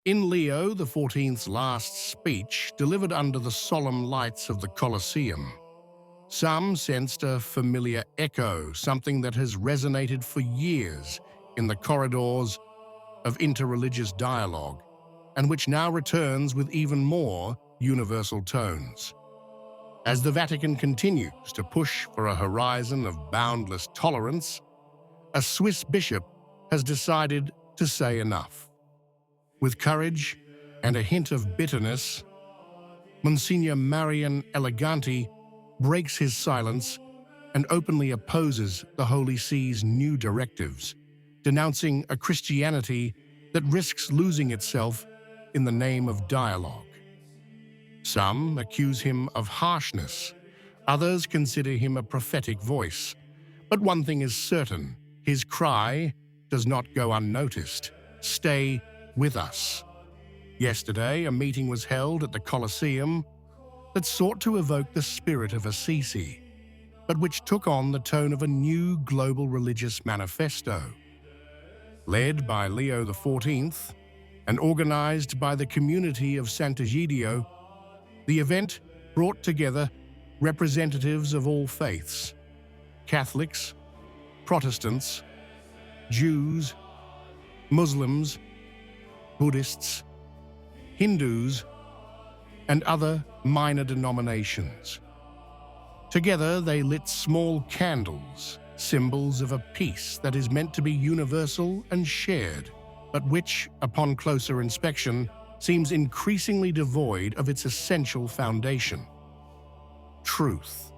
In Leo XIV's last speech, delivered under the solemn lights of the Colosseum, some sensed a familiar echo, something that has resonated for years in the corridors of interreligious dialogue, and which now returns with even more universal tones. As the Vatican continues to push for a horizon of boundless tolerance, a Swiss bishop has decided to say enough. With courage and a hint of bitterness, Monsignor Marian Eleganti breaks his silence and openly opposes the Holy See's new directives, denouncing a Christianity that risks losing itself in the name of dialogue. Some accuse him of harshness, others consider him a prophetic voice. But one thing is certain, his cry does not go unnoticed. Stay with us. Yesterday, a meeting was held at the Colosseum that sought to evoke the spirit of Assisi, but which took on the tone of a new global religious manifesto. Led by Leo XIV and organized by the community of Sant'Egidio, the event brought together representatives of all faiths: Catholics, Protestants, Jews, Muslims, Buddhists, Hindus, and other minor denominations. Together they lit small candles, symbols of a peace that is meant to be universal and shared, but which, upon closer inspection, seems increasingly devoid of its essential foundation: truth.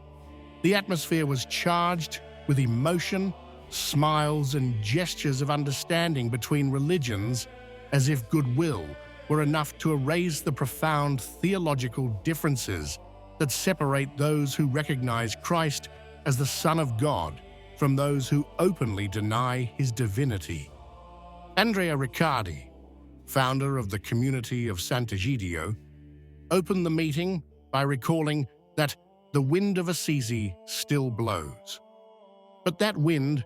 The atmosphere was charged with emotion, smiles, and gestures of understanding between religions, as if goodwill were enough to erase the profound theological differences that separate those who recognize Christ as the Son of God from those who openly deny his divinity. Andrea Riccardi, founder of the community of Sant'Egidio, opened the meeting by recalling that the wind of Assisi still blows. But that wind,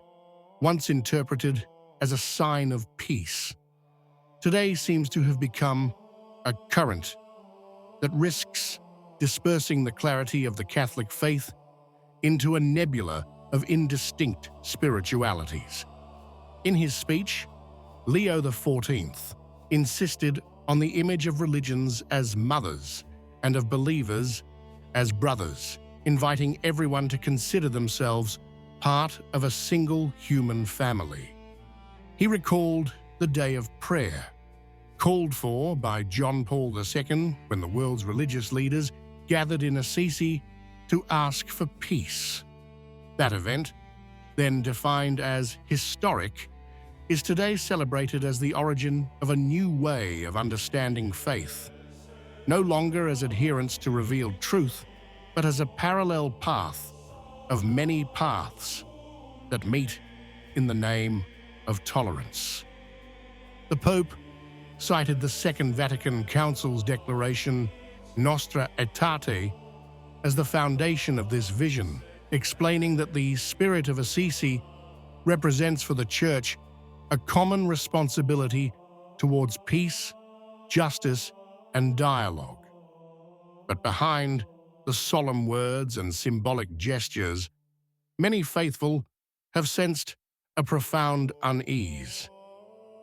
once interpreted as a sign of peace, today seems to have become a current that risks dispersing the clarity of the Catholic faith into a nebula of indistinct spiritualities. In his speech, Leo XIV insisted on the image of religions as mothers and of believers as brothers, inviting everyone to consider themselves part of a single human family. He recalled the Day of Prayer, called for by John Paul II when the world's religious leaders gathered in Assisi to ask for peace. That event, then defined as historic, is today celebrated as the origin of a new way of understanding faith, no longer as adherence to revealed truth, but as a parallel path of many paths that meet in the name of tolerance. The Pope cited the Second Vatican Council's declaration, Nostra Aetate, as the foundation of this vision, explaining that the spirit of Assisi represents for the Church a common responsibility towards peace, justice, and dialogue. But behind the solemn words and symbolic gestures, many faithful have sensed a profound unease.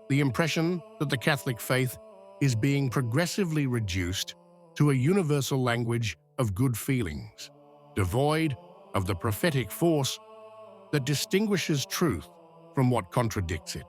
The impression that the Catholic faith is being progressively reduced to a universal language of good feelings, devoid of the prophetic force that distinguishes truth from what contradicts it.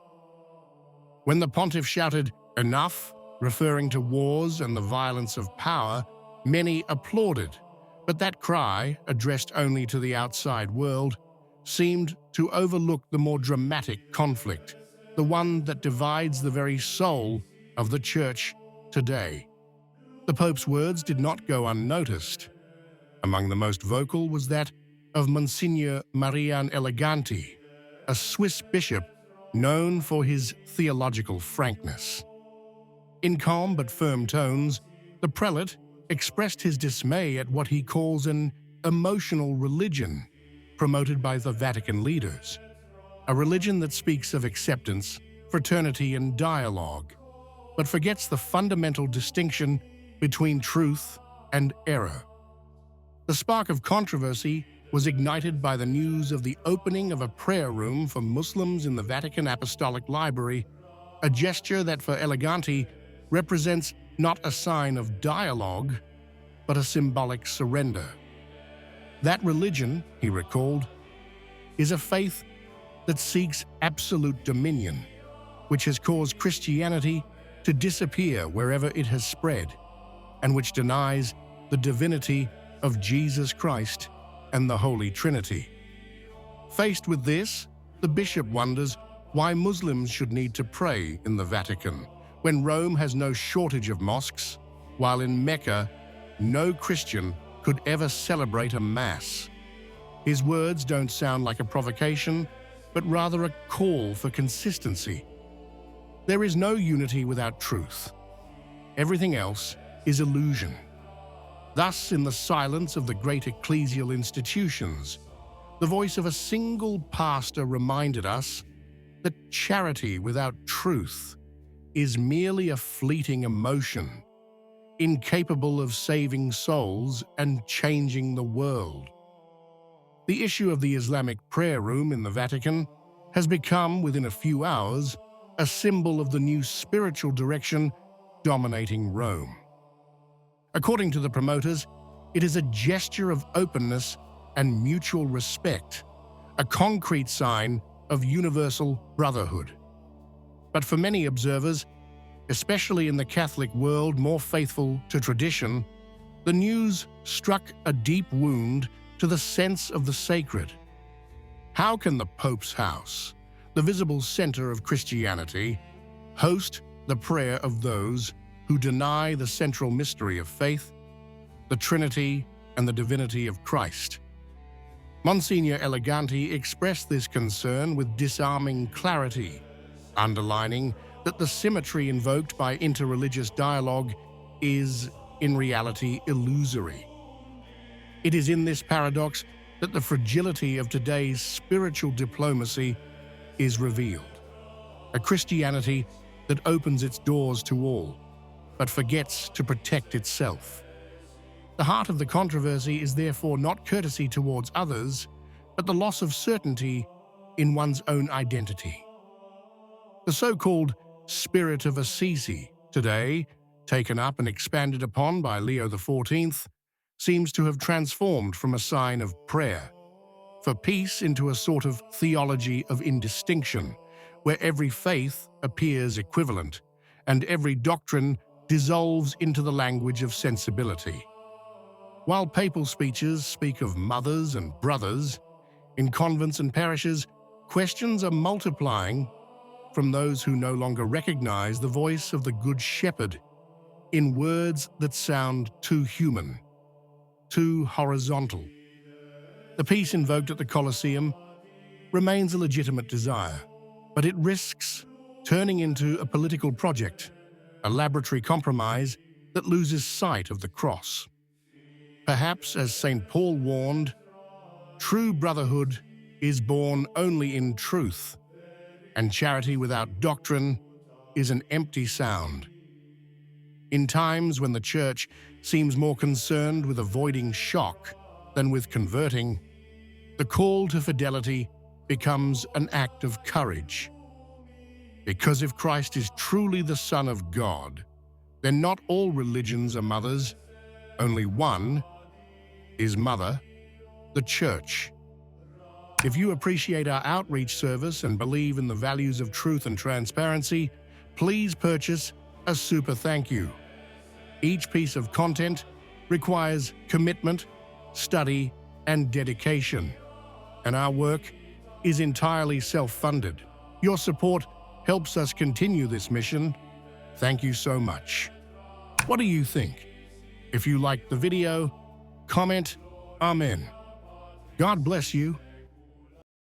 When the pontiff shouted, "Enough," referring to wars and the violence of power, many applauded, but that cry, addressed only to the outside world, seemed to overlook the more dramatic conflict, the one that divides the very soul of the Church today. The Pope's words did not go unnoticed. Among the most vocal was that of Monsignor Marian Eleganti, a Swiss bishop known for his theological frankness. In calm but firm tones, the prelate expressed his dismay at what he calls an emotional religion promoted by the Vatican leaders, a religion that speaks of acceptance, fraternity, and dialogue, but forgets the fundamental distinction between truth and error. The spark of controversy was ignited by the news of the opening of a prayer room for Muslims in the Vatican Apostolic Library, a gesture that for Eleganti represents not a sign of dialogue, but a symbolic surrender. That religion, he recalled, is a faith that seeks absolute dominion, which has caused Christianity to disappear wherever it has spread, and which denies the divinity of Jesus Christ and the Holy Trinity. Faced with this, the bishop wonders why Muslims should need to pray in the Vatican, when Rome has no shortage of mosques, while in Mecca, no Christian could ever celebrate a mass. His words don't sound like a provocation, but rather a call for consistency. There is no unity without truth. Everything else is illusion. Thus, in the silence of the great ecclesial institutions, the voice of a single pastor reminded us that charity without truth is merely a fleeting emotion, incapable of saving souls and changing the world. The issue of the Islamic prayer room in the Vatican has become, within a few hours, a symbol of the new spiritual direction dominating Rome. According to the promoters, it is a gesture of openness and mutual respect, a concrete sign of universal brotherhood. But for many observers, especially in the Catholic world more faithful to tradition, the news struck a deep wound to the sense of the sacred. How can the Pope's house, the visible center of Christianity, host the prayer of those who deny the central mystery of faith, the Trinity and the divinity of Christ? Monsignor Eleganti expressed this concern with disarming clarity, underlining that the symmetry invoked by interreligious dialogue is, in reality, illusory. It is in this paradox that the fragility of today's spiritual diplomacy is revealed. A Christianity that opens its doors to all, but forgets to protect itself. The heart of the controversy is therefore not courtesy towards others, but the loss of certainty in one's own identity. The so-called spirit of Assisi, today taken up and expanded upon by Leo XIV, seems to have transformed from a sign of prayer for peace into a sort of theology of indistinction, where every faith appears equivalent and every doctrine dissolves into the language of sensibility. While papal speeches speak of mothers and brothers, in convents and parishes, questions are multiplying from those who no longer recognize the voice of the Good Shepherd in words that sound too human, too horizontal. The peace invoked at the Colosseum remains a legitimate desire, but it risks turning into a political project, a laboratory compromise that loses sight of the cross. Perhaps, as St. Paul warned, true brotherhood is born only in truth, and charity without doctrine is an empty sound. In times when the Church seems more concerned with avoiding shock than with converting, the call to fidelity becomes an act of courage. Because if Christ is truly the Son of God, then not all religions are mothers, only one is Mother, the Church. If you appreciate our outreach service and believe in the values of truth and transparency, please purchase a super thank you. Each piece of content requires commitment, study, and dedication, and our work is entirely self-funded. Your support helps us continue this mission. Thank you so much. What do you think? If you liked the video, comment Amen. God bless you.